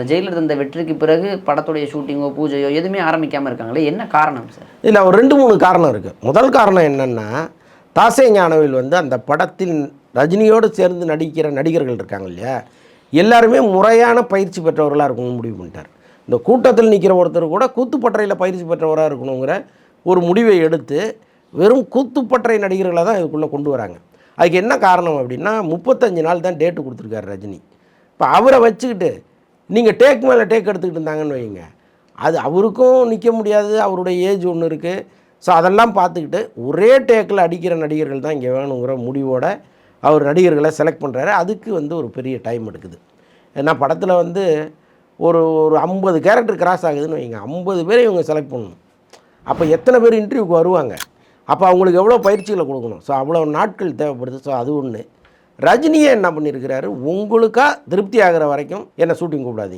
Jailer இந்த வெற்றிக்கு பிறகு படத்துடைய ஷூட்டிங்கோ பூஜையோ எதுவுமே ஆரம்பிக்காமல் இருக்காங்களே, என்ன காரணம் சார்? இல்லை, ஒரு 2-3 காரணம் இருக்குது. முதல் காரணம் என்னென்னா, தாசே ஞானவேல் அந்த படத்தில் ரஜினியோடு சேர்ந்து நடிக்கிற நடிகர்கள் இருக்காங்க இல்லையா, எல்லாருமே முறையான பயிற்சி பெற்றவர்களாக இருக்கணும்னு முடிவு பண்ணிட்டார். இந்த கூட்டத்தில் நிற்கிற ஒருத்தர் கூட கூத்துப்பட்டறையில் பயிற்சி பெற்றவராக இருக்கணுங்கிற ஒரு முடிவை எடுத்து வெறும் கூத்துப்பட்டறை நடிகர்களை தான் இதுக்குள்ளே கொண்டு வராங்க. அதுக்கு என்ன காரணம் அப்படின்னா, 35 நாள் தான் டேட்டு கொடுத்துருக்காரு ரஜினி. இப்போ அவரை வச்சுக்கிட்டு நீங்கள் டேக் மேலே டேக் எடுத்துக்கிட்டு இருந்தாங்கன்னு வைங்க, அது அவருக்கும் நிற்க முடியாது, அவருடைய ஏஜ் ஒன்று இருக்குது. ஸோ அதெல்லாம் பார்த்துக்கிட்டு ஒரே டேக்கில் அடிக்கிற நடிகர்கள் தான் இங்கே வேணுங்கிற முடிவோட அவர் நடிகர்களை செலக்ட் பண்ணுறாரு. அதுக்கு ஒரு பெரிய டைம் எடுக்குது. ஏன்னா படத்தில் ஒரு ஒரு 50 கேரக்டர் கிராஸ் ஆகுதுன்னு வைங்க, 50 பேரை இவங்க செலக்ட் பண்ணணும். அப்போ எத்தனை பேர் இன்டர்வியூக்கு வருவாங்க, அப்போ அவங்களுக்கு எவ்வளோ பயிற்சிகளை கொடுக்கணும். ஸோ அவ்வளோ நாட்கள் தேவைப்படுது. ஸோ அது ஒன்று. ரஜினியே என்ன பண்ணியிருக்கிறாரு, உங்களுக்காக திருப்தி ஆகிற வரைக்கும் என்னை ஷூட்டிங் கூப்பிடாதீங்க.